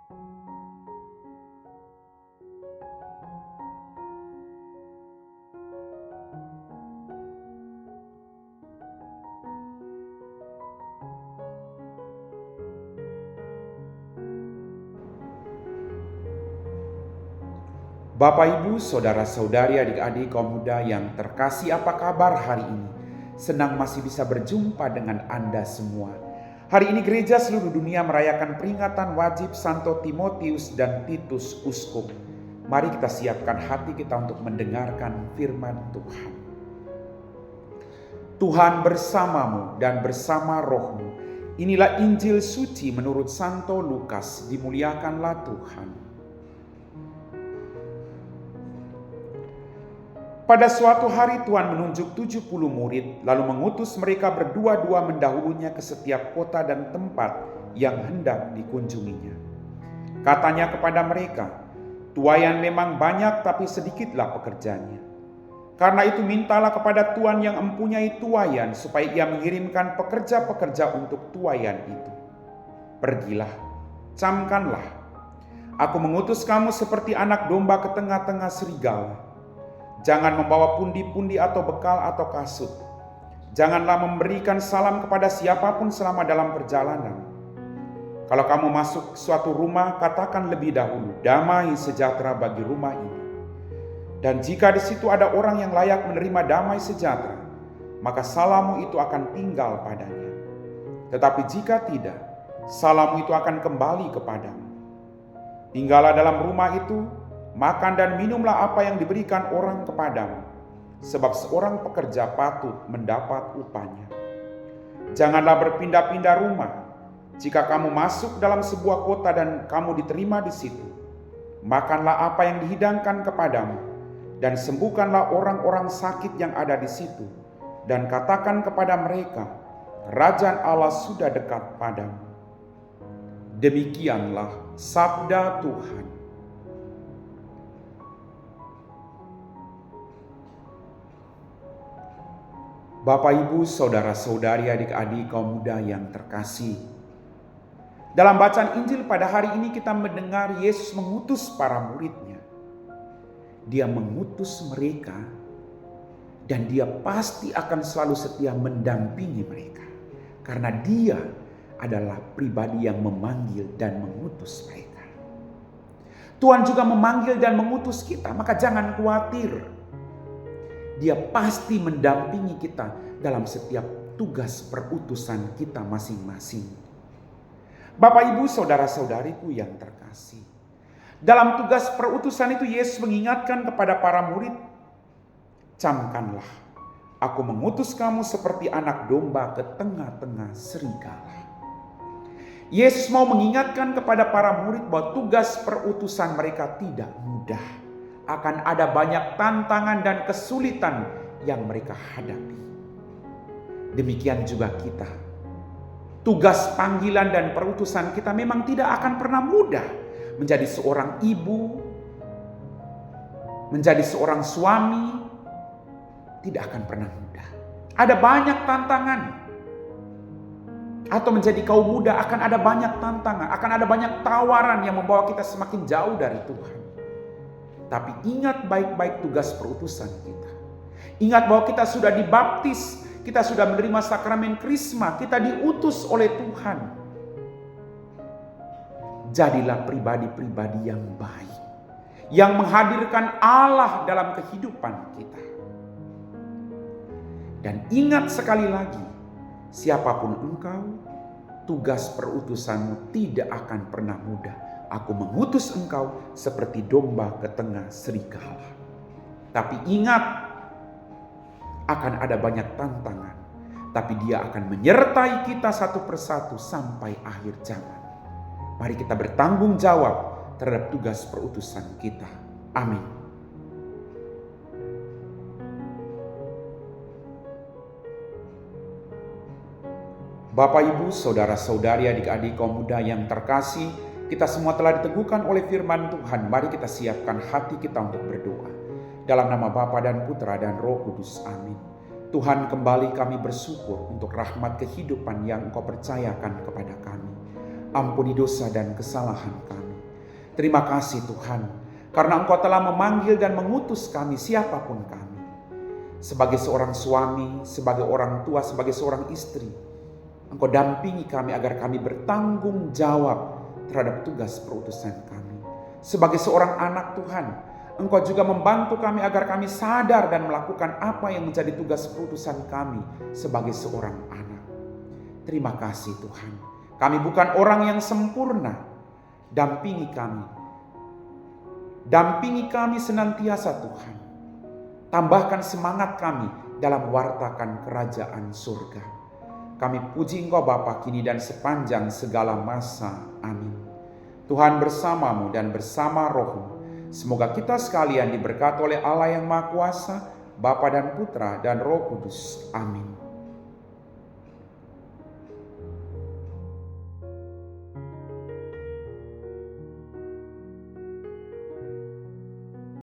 Bapak, Ibu, saudara-saudari, adik-adik kaum muda yang terkasih, apa kabar hari ini? Senang masih bisa berjumpa dengan Anda semua. Hari ini gereja seluruh dunia merayakan peringatan wajib Santo Timotius dan Titus Uskup. Mari kita siapkan hati kita untuk mendengarkan firman Tuhan. Tuhan bersamamu dan bersama rohmu. Inilah Injil suci menurut Santo Lukas. Dimuliakanlah Tuhan. Pada suatu hari Tuhan menunjuk 70 murid, lalu mengutus mereka berdua-dua mendahulunya ke setiap kota dan tempat yang hendak dikunjunginya. Katanya kepada mereka, "Tuaian memang banyak, tapi sedikitlah pekerjanya. Karena itu mintalah kepada Tuhan yang mempunyai tuaian, supaya ia mengirimkan pekerja-pekerja untuk tuaian itu. Pergilah, camkanlah. Aku mengutus kamu seperti anak domba ke tengah-tengah serigala. Jangan membawa pundi-pundi atau bekal atau kasut. Janganlah memberikan salam kepada siapapun selama dalam perjalanan. Kalau kamu masuk suatu rumah, katakan lebih dahulu, 'Damai sejahtera bagi rumah ini.' Dan jika di situ ada orang yang layak menerima damai sejahtera, maka salammu itu akan tinggal padanya. Tetapi jika tidak, salammu itu akan kembali kepadamu. Tinggallah dalam rumah itu, makan dan minumlah apa yang diberikan orang kepadamu, sebab seorang pekerja patut mendapat upahnya. Janganlah berpindah-pindah rumah. Jika kamu masuk dalam sebuah kota dan kamu diterima di situ, makanlah apa yang dihidangkan kepadamu, dan sembuhkanlah orang-orang sakit yang ada di situ, dan katakan kepada mereka, Kerajaan Allah sudah dekat padamu." Demikianlah sabda Tuhan. Bapak, Ibu, saudara-saudari, adik-adik kaum muda yang terkasih. Dalam bacaan Injil pada hari ini kita mendengar Yesus mengutus para muridnya. Dia mengutus mereka dan dia pasti akan selalu setia mendampingi mereka. Karena dia adalah pribadi yang memanggil dan mengutus mereka. Tuhan juga memanggil dan mengutus kita, maka jangan khawatir. Dia pasti mendampingi kita dalam setiap tugas perutusan kita masing-masing. Bapak, Ibu, saudara-saudariku yang terkasih. Dalam tugas perutusan itu Yesus mengingatkan kepada para murid, "Camkanlah, aku mengutus kamu seperti anak domba ke tengah-tengah serigala." Yesus mau mengingatkan kepada para murid bahwa tugas perutusan mereka tidak mudah. Akan ada banyak tantangan dan kesulitan yang mereka hadapi. Demikian juga kita. Tugas panggilan dan perutusan kita memang tidak akan pernah mudah. Menjadi seorang ibu, menjadi seorang suami, tidak akan pernah mudah. Ada banyak tantangan. Atau menjadi kaum muda akan ada banyak tantangan, akan ada banyak tawaran yang membawa kita semakin jauh dari Tuhan. Tapi ingat baik-baik tugas perutusan kita. Ingat bahwa kita sudah dibaptis, kita sudah menerima sakramen Krisma, kita diutus oleh Tuhan. Jadilah pribadi-pribadi yang baik, yang menghadirkan Allah dalam kehidupan kita. Dan ingat sekali lagi, siapapun engkau, tugas perutusanmu tidak akan pernah mudah. Aku mengutus engkau seperti domba ke tengah serigala. Tapi ingat, akan ada banyak tantangan. Tapi dia akan menyertai kita satu persatu sampai akhir zaman. Mari kita bertanggung jawab terhadap tugas perutusan kita. Amin. Bapak, Ibu, saudara-saudari, adik-adik kaum muda yang terkasih, kita semua telah diteguhkan oleh firman Tuhan. Mari kita siapkan hati kita untuk berdoa. Dalam nama Bapa dan Putra dan Roh Kudus. Amin. Tuhan, kembali kami bersyukur untuk rahmat kehidupan yang Engkau percayakan kepada kami. Ampuni dosa dan kesalahan kami. Terima kasih Tuhan, karena Engkau telah memanggil dan mengutus kami siapapun kami. Sebagai seorang suami, sebagai orang tua, sebagai seorang istri, Engkau dampingi kami agar kami bertanggung jawab terhadap tugas perutusan kami. Sebagai seorang anak Tuhan, Engkau juga membantu kami agar kami sadar dan melakukan apa yang menjadi tugas perutusan kami sebagai seorang anak. Terima kasih Tuhan. Kami bukan orang yang sempurna. Dampingi kami. Dampingi kami senantiasa Tuhan. Tambahkan semangat kami dalam wartakan kerajaan surga. Kami puji Engkau Bapa kini dan sepanjang segala masa. Amin. Tuhan bersamamu dan bersama rohmu. Semoga kita sekalian diberkati oleh Allah yang Maha Kuasa, Bapa dan Putra dan Roh Kudus. Amin.